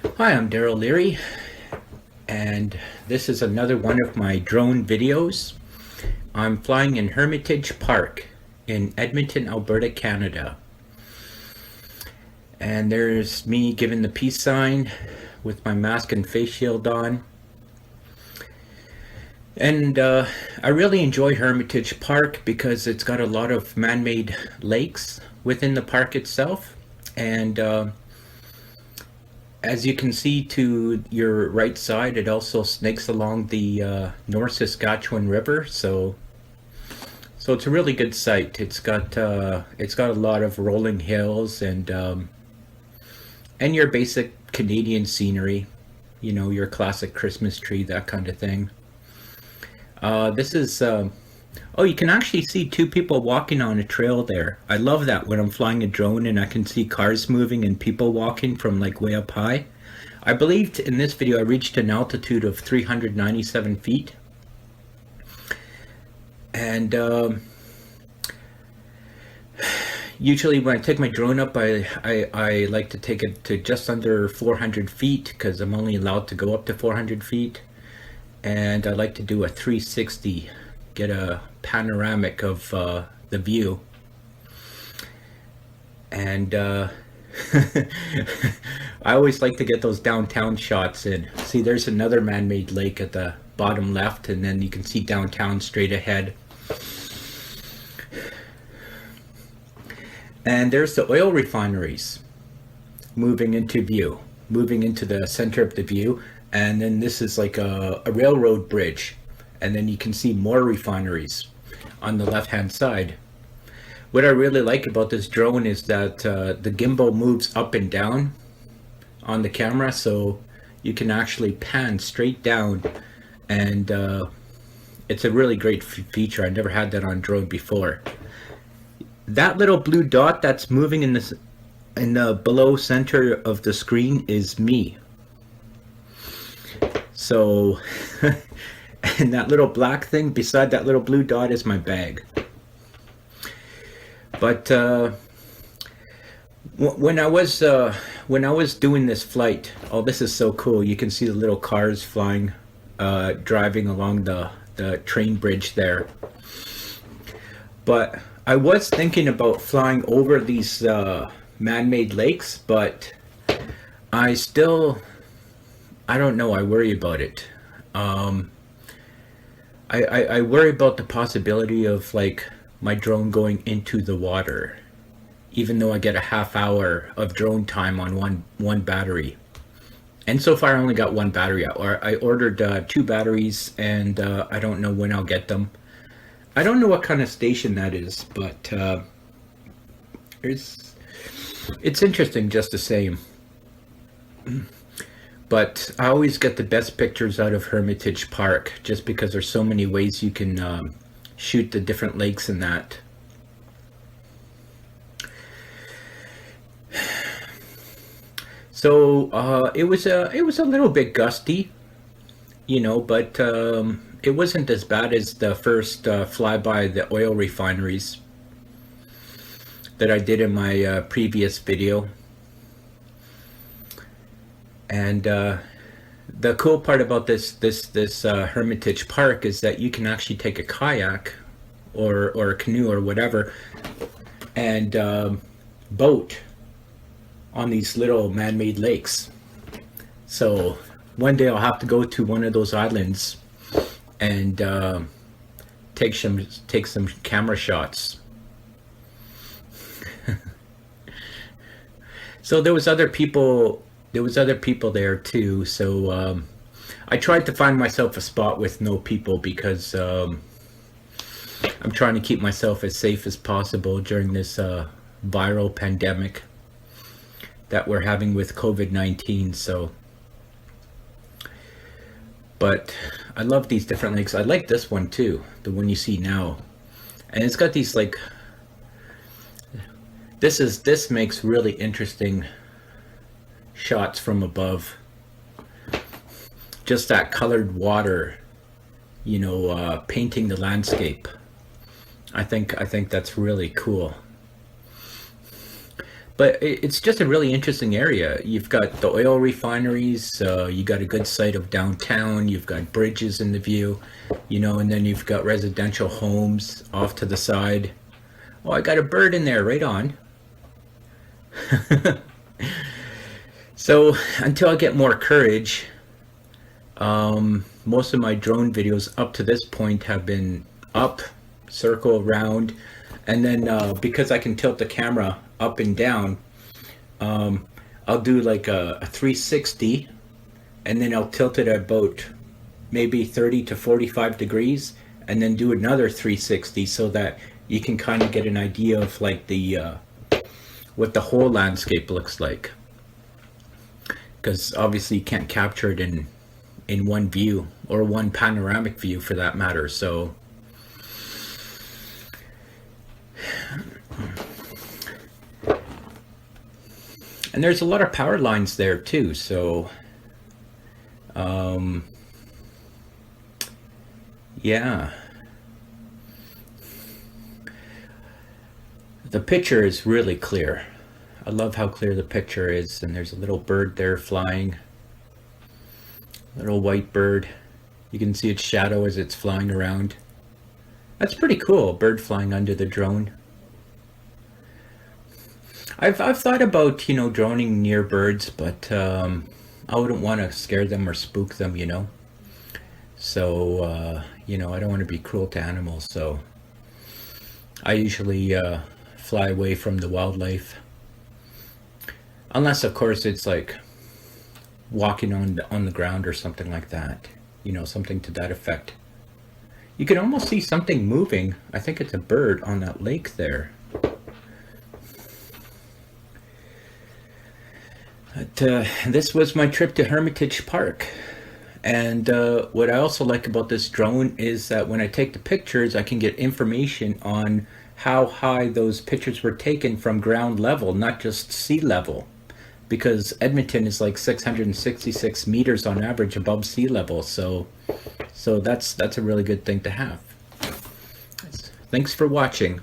Hi, I'm Daryl Leary, and this is another one of my drone videos. I'm flying in Hermitage Park in Edmonton, Alberta, Canada. And there's me giving the peace sign with my mask and face shield on. And I really enjoy Hermitage Park because it's got a lot of man-made lakes within the park itself. And as you can see to your right side, it also snakes along the North Saskatchewan River. So it's a really good site. It's got a lot of rolling hills and your basic Canadian scenery. You know, your classic Christmas tree, that kind of thing. This is oh, you can actually see two people walking on a trail there. I love that when I'm flying a drone and I can see cars moving and people walking from like way up high. I believed in this video I reached an altitude of 397 feet. And usually when I take my drone up, I like to take it to just under 400 feet because I'm only allowed to go up to 400 feet. And I like to do a 360, get a panoramic of the view. And I always like to get those downtown shots in. See, there's another man-made lake at the bottom left, and then you can see downtown straight ahead. And there's the oil refineries moving into view, moving into the center of the view. And then this is like a railroad bridge, and then you can see more refineries on the left hand side. What I really like about this drone is that the gimbal moves up and down on the camera, so you can actually pan straight down, and it's a really great feature. I never had that on drone before. That little blue dot that's moving in the below center of the screen is me. So, and that little black thing beside that little blue dot is my bag. But when I was doing this flight, oh, this is so cool! You can see the little cars flying, driving along the train bridge there. But I was thinking about flying over these man-made lakes, but I don't know. I worry about it. I worry about the possibility of like my drone going into the water, even though I get a half hour of drone time on one battery. And so far I only got one battery out. Or I ordered 2 batteries, and I don't know when I'll get them. I don't know what kind of station that is, but it's interesting just the same. But I always get the best pictures out of Hermitage Park just because there's so many ways you can shoot the different lakes and that. So it was a little bit gusty, you know, but it wasn't as bad as the first flyby the oil refineries that I did in my previous video. And the cool part about this Hermitage Park is that you can actually take a kayak or a canoe or whatever and boat on these little man-made lakes. So one day I'll have to go to one of those islands and take some camera shots. So there was other people there too, so I tried to find myself a spot with no people because I'm trying to keep myself as safe as possible during this viral pandemic that we're having with COVID-19. So, but I love these different lakes. I like this one too, the one you see now, and it's got these like this makes really interesting shots from above. Just that colored water, you know, painting the landscape. I think that's really cool. But it's just a really interesting area. You've got the oil refineries, you got a good sight of downtown, you've got bridges in the view, you know, and then you've got residential homes off to the side. Oh, I got a bird in there, right on. So until I get more courage, most of my drone videos up to this point have been up, circle around, and then because I can tilt the camera up and down, I'll do like a 360, and then I'll tilt it at about maybe 30 to 45 degrees, and then do another 360 so that you can kind of get an idea of like the what the whole landscape looks like, because obviously you can't capture it in one view, or one panoramic view for that matter. So and there's a lot of power lines there too, so yeah, the picture is really clear. I love how clear the picture is, and there's a little bird there flying, little white bird. You can see its shadow as it's flying around. That's pretty cool, a bird flying under the drone. I've thought about, you know, droning near birds, but I wouldn't want to scare them or spook them, you know. So, you know, I don't want to be cruel to animals, so I usually fly away from the wildlife. Unless, of course, it's like walking on the ground or something like that. You know, something to that effect. You can almost see something moving. I think it's a bird on that lake there. But this was my trip to Hermitage Park. And what I also like about this drone is that when I take the pictures, I can get information on how high those pictures were taken from ground level, not just sea level. Because Edmonton is like 666 meters on average above sea level. So that's a really good thing to have. Thanks for watching.